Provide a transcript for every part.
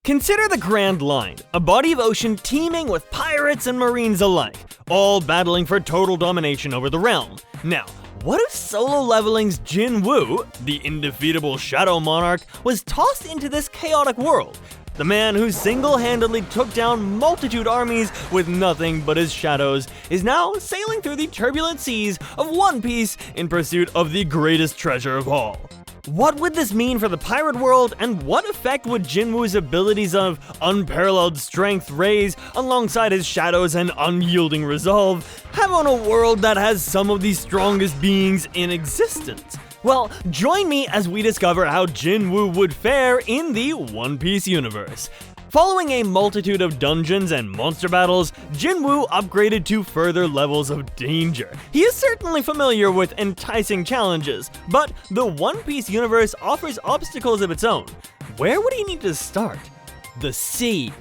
Consider the Grand Line, a body of ocean teeming with pirates and marines alike, all battling for total domination over the realm. Now, what if solo leveling's Jin Woo, the undefeatable Shadow Monarch, was tossed into this chaotic world? The man who single-handedly took down multitude armies with nothing but his shadows is now sailing through the turbulent seas of One Piece in pursuit of the greatest treasure of all. What would this mean for the pirate world, and what effect would Jinwoo's abilities of unparalleled strength raise alongside his shadows and unyielding resolve have on a world that has some of the strongest beings in existence? Well, join me as we discover how Jin Woo would fare in the One Piece universe. Following a multitude of dungeons and monster battles, Jin Woo upgraded to further levels of danger. He is certainly familiar with enticing challenges, but the One Piece universe offers obstacles of its own. Where would he need to start? The sea.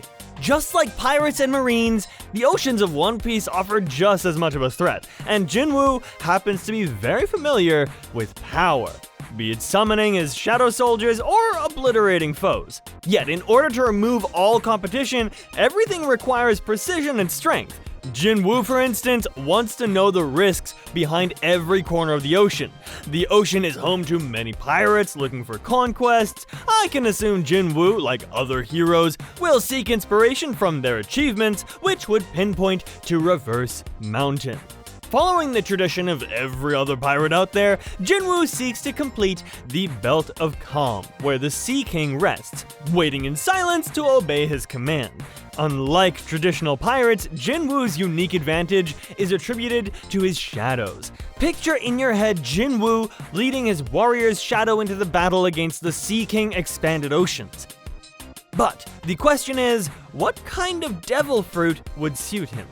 Just like pirates and marines, the oceans of One Piece offer just as much of a threat, and Jin Woo happens to be very familiar with power, be it summoning his shadow soldiers or obliterating foes. Yet, in order to remove all competition, everything requires precision and strength. Jin Woo, for instance, wants to know the risks behind every corner of the ocean. The ocean is home to many pirates looking for conquests. I can assume Jin Woo, like other heroes, will seek inspiration from their achievements, which would pinpoint to Reverse Mountain. Following the tradition of every other pirate out there, Jin Woo seeks to complete the Belt of Calm, where the Sea King rests, waiting in silence to obey his command. Unlike traditional pirates, Jin Woo's unique advantage is attributed to his shadows. Picture in your head Jin Woo leading his warrior's shadow into the battle against the Sea King expanded oceans. But the question is, what kind of devil fruit would suit him?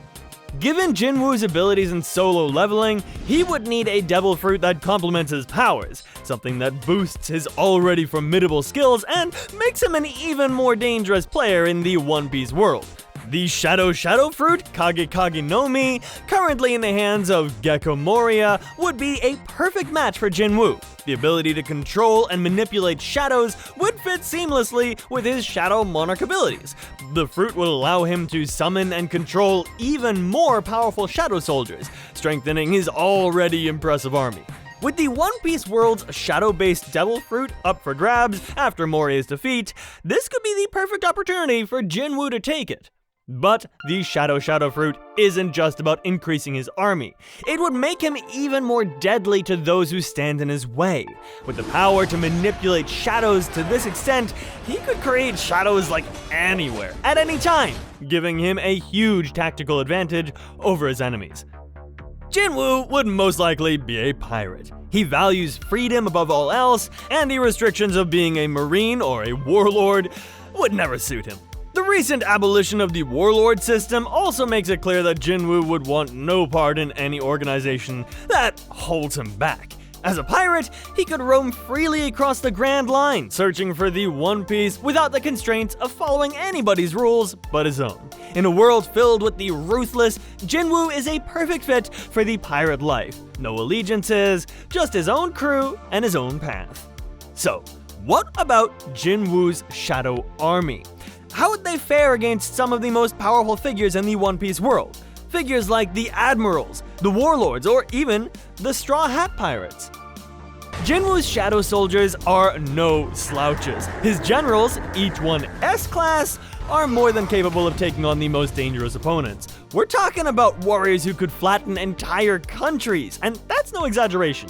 Given Jin Woo's abilities in solo leveling, he would need a devil fruit that complements his powers, something that boosts his already formidable skills and makes him an even more dangerous player in the One Piece world. The Shadow fruit, Kage no Mi, currently in the hands of Gecko Moria, would be a perfect match for Jin Woo. The ability to control and manipulate shadows would fit seamlessly with his Shadow Monarch abilities. The fruit would allow him to summon and control even more powerful shadow soldiers, strengthening his already impressive army. With the One Piece world's shadow-based devil fruit up for grabs after Moria's defeat, this could be the perfect opportunity for Jin Woo to take it. But the Shadow fruit isn't just about increasing his army. It would make him even more deadly to those who stand in his way. With the power to manipulate shadows to this extent, he could create shadows like anywhere, at any time, giving him a huge tactical advantage over his enemies. Jin Woo would most likely be a pirate. He values freedom above all else, and the restrictions of being a marine or a warlord would never suit him. The recent abolition of the warlord system also makes it clear that Jin Woo would want no part in any organization that holds him back. As a pirate, he could roam freely across the Grand Line, searching for the One Piece without the constraints of following anybody's rules but his own. In a world filled with the ruthless, Jin Woo is a perfect fit for the pirate life. No allegiances, just his own crew and his own path. So, what about Jin Woo's shadow army? How would they fare against some of the most powerful figures in the One Piece world? Figures like the Admirals, the Warlords, or even the Straw Hat Pirates. Jin Woo's shadow soldiers are no slouches. His generals, each one S-class, are more than capable of taking on the most dangerous opponents. We're talking about warriors who could flatten entire countries, and that's no exaggeration.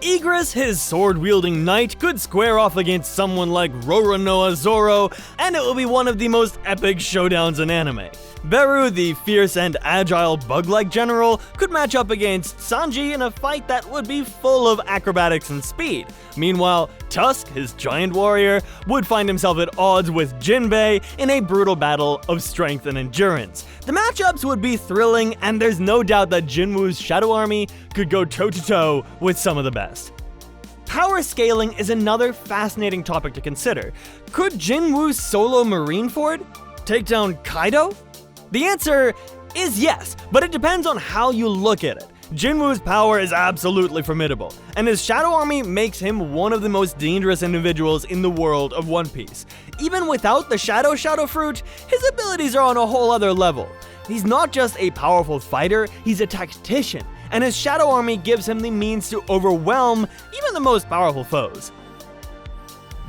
Igris, his sword-wielding knight, could square off against someone like Roronoa Zoro, and it will be one of the most epic showdowns in anime. Beru, the fierce and agile bug-like general, could match up against Sanji in a fight that would be full of acrobatics and speed. Meanwhile, Tusk, his giant warrior, would find himself at odds with Jinbei in a brutal battle of strength and endurance. The matchups would be thrilling, and there's no doubt that Jin Woo's shadow army could go toe-to-toe with some of the best. Power scaling is another fascinating topic to consider. Could Jin Woo's solo Marineford take down Kaido? The answer is yes, but it depends on how you look at it. Jin Woo's power is absolutely formidable, and his shadow army makes him one of the most dangerous individuals in the world of One Piece. even without the Shadow Fruit, his abilities are on a whole other level. He's not just a powerful fighter, he's a tactician, and his Shadow Army gives him the means to overwhelm even the most powerful foes.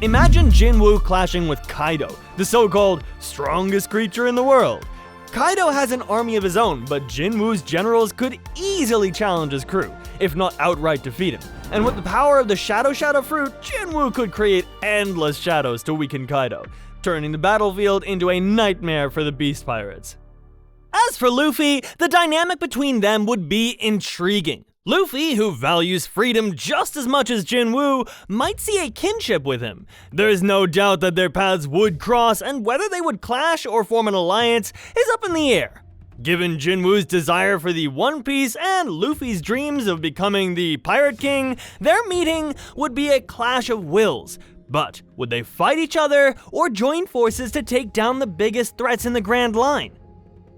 Imagine Jinwoo clashing with Kaido, the so-called strongest creature in the world. Kaido has an army of his own, but Jinwoo's generals could easily challenge his crew, if not outright defeat him. And with the power of the Shadow Fruit, Jinwoo could create endless shadows to weaken Kaido, turning the battlefield into a nightmare for the Beast Pirates. As for Luffy, the dynamic between them would be intriguing. Luffy, who values freedom just as much as Jinwoo, might see a kinship with him. There's no doubt that their paths would cross, and whether they would clash or form an alliance is up in the air. Given Jinwoo's desire for the One Piece and Luffy's dreams of becoming the Pirate King, their meeting would be a clash of wills. But would they fight each other or join forces to take down the biggest threats in the Grand Line?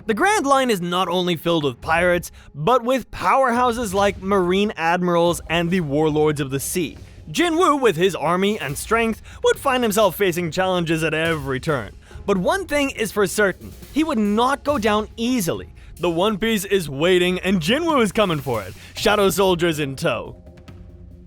The Grand Line is not only filled with pirates, but with powerhouses like Marine Admirals and the Warlords of the Sea. Jinwoo, with his army and strength, would find himself facing challenges at every turn. But one thing is for certain, he would not go down easily. The One Piece is waiting and Jinwoo is coming for it, shadow soldiers in tow.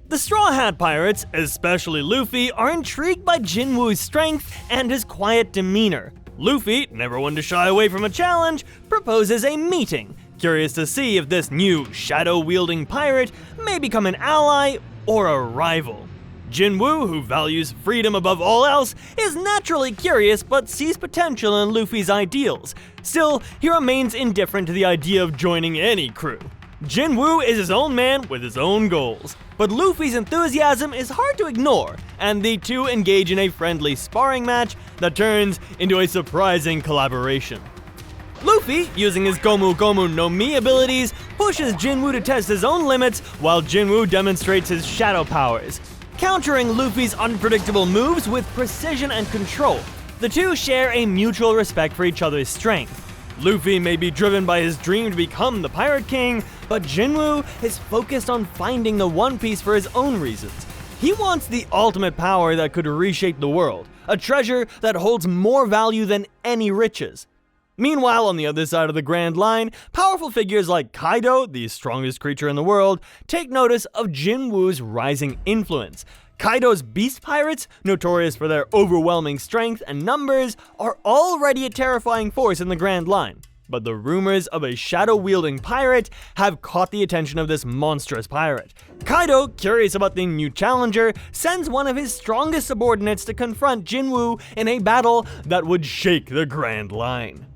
The Straw Hat Pirates, especially Luffy, are intrigued by Jinwoo's strength and his quiet demeanor. Luffy, never one to shy away from a challenge, proposes a meeting, curious to see if this new shadow-wielding pirate may become an ally or a rival. Jinwoo, who values freedom above all else, is naturally curious but sees potential in Luffy's ideals. Still, he remains indifferent to the idea of joining any crew. Jinwoo is his own man with his own goals, but Luffy's enthusiasm is hard to ignore, and the two engage in a friendly sparring match that turns into a surprising collaboration. Luffy, using his Gomu Gomu no Mi abilities, pushes Jinwoo to test his own limits while Jinwoo demonstrates his shadow powers, countering Luffy's unpredictable moves with precision and control. The two share a mutual respect for each other's strength. Luffy may be driven by his dream to become the Pirate King, but Jinwoo is focused on finding the One Piece for his own reasons. He wants the ultimate power that could reshape the world, a treasure that holds more value than any riches. Meanwhile, on the other side of the Grand Line, powerful figures like Kaido, the strongest creature in the world, take notice of Jinwoo's rising influence. Kaido's beast pirates, notorious for their overwhelming strength and numbers, are already a terrifying force in the Grand Line. But the rumors of a shadow-wielding pirate have caught the attention of this monstrous pirate. Kaido, curious about the new challenger, sends one of his strongest subordinates to confront Jinwoo in a battle that would shake the Grand Line.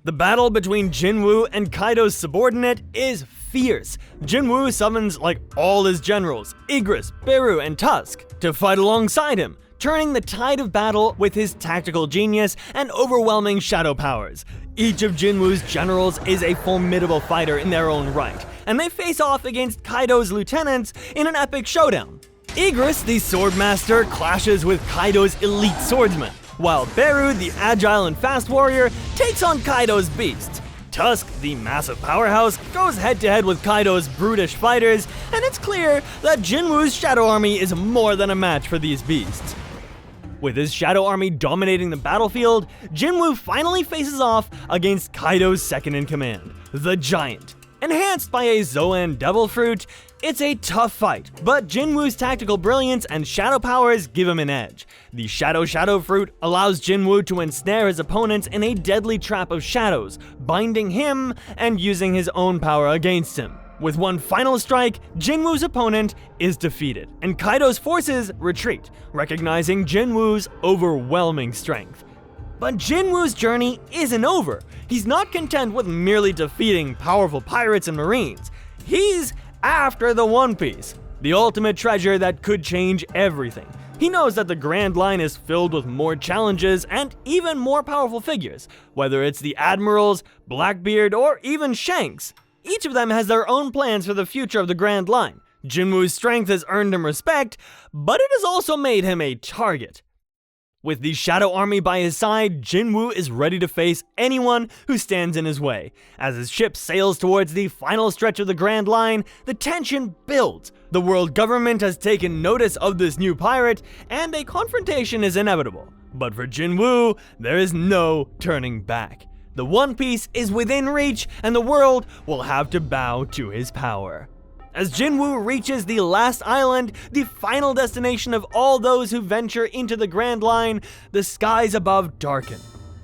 The battle between Jinwoo and Kaido's subordinate is fierce. Jinwoo summons like all his generals, Igris, Beru, and Tusk, to fight alongside him, turning the tide of battle with his tactical genius and overwhelming shadow powers. Each of Jinwoo's generals is a formidable fighter in their own right, and they face off against Kaido's lieutenants in an epic showdown. Igris, the swordmaster, clashes with Kaido's elite swordsman, while Beru, the agile and fast warrior, takes on Kaido's beasts. Tusk, the massive powerhouse, goes head-to-head with Kaido's brutish fighters, and it's clear that Jinwoo's Shadow Army is more than a match for these beasts. With his Shadow Army dominating the battlefield, Jinwoo finally faces off against Kaido's second-in-command, the Giant. Enhanced by a Zoan Devil Fruit, it's a tough fight, but Jinwoo's tactical brilliance and shadow powers give him an edge. The Shadow Fruit allows Jinwoo to ensnare his opponents in a deadly trap of shadows, binding him and using his own power against him. With one final strike, Jinwoo's opponent is defeated, and Kaido's forces retreat, recognizing Jinwoo's overwhelming strength. But Jinwoo's journey isn't over. He's not content with merely defeating powerful pirates and marines. He's after the One Piece, the ultimate treasure that could change everything. He knows that the Grand Line is filled with more challenges and even more powerful figures, whether it's the Admirals, Blackbeard, or even Shanks. Each of them has their own plans for the future of the Grand Line. Jinwoo's strength has earned him respect, but it has also made him a target. With the Shadow Army by his side, Jinwoo is ready to face anyone who stands in his way. As his ship sails towards the final stretch of the Grand Line, the tension builds. The world government has taken notice of this new pirate, and a confrontation is inevitable. But for Jin Woo, there is no turning back. The One Piece is within reach, and the world will have to bow to his power. As Jin Woo reaches the last island, the final destination of all those who venture into the Grand Line, the skies above darken.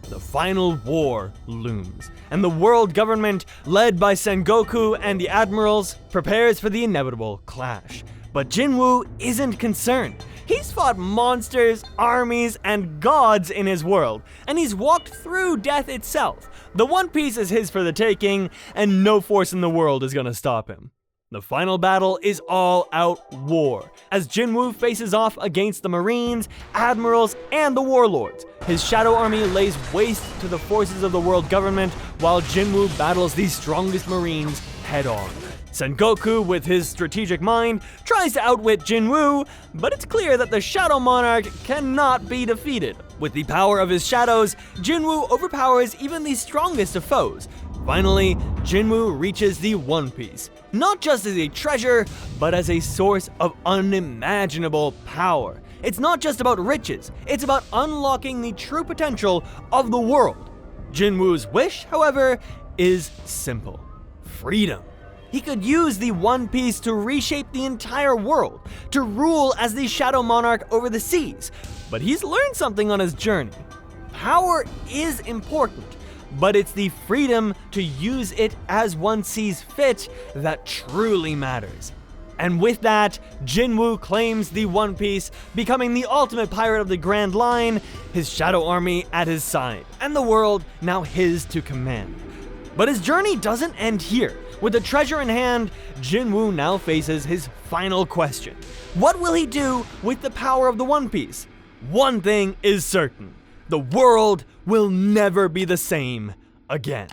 The final war looms, and the world government, led by Sengoku and the admirals, prepares for the inevitable clash. But Jin Woo isn't concerned. He's fought monsters, armies, and gods in his world, and he's walked through death itself. The One Piece is his for the taking, and no force in the world is gonna stop him. The final battle is all-out war, as Jin Woo faces off against the Marines, Admirals, and the Warlords. His Shadow Army lays waste to the forces of the world government, while Jin Woo battles the strongest Marines head-on. Sengoku, with his strategic mind, tries to outwit Jin Woo, but it's clear that the Shadow Monarch cannot be defeated. With the power of his shadows, Jin Woo overpowers even the strongest of foes. Finally, Jin Woo reaches the One Piece, not just as a treasure, but as a source of unimaginable power. It's not just about riches, it's about unlocking the true potential of the world. Jin Woo's wish, however, is simple: freedom. He could use the One Piece to reshape the entire world, to rule as the Shadow Monarch over the seas. But he's learned something on his journey. Power is important, but it's the freedom to use it as one sees fit that truly matters. And with that, Jin Woo claims the One Piece, becoming the ultimate pirate of the Grand Line, his Shadow Army at his side, and the world now his to command. But his journey doesn't end here. With the treasure in hand, Jin Woo now faces his final question. What will he do with the power of the One Piece? One thing is certain: the world will never be the same again.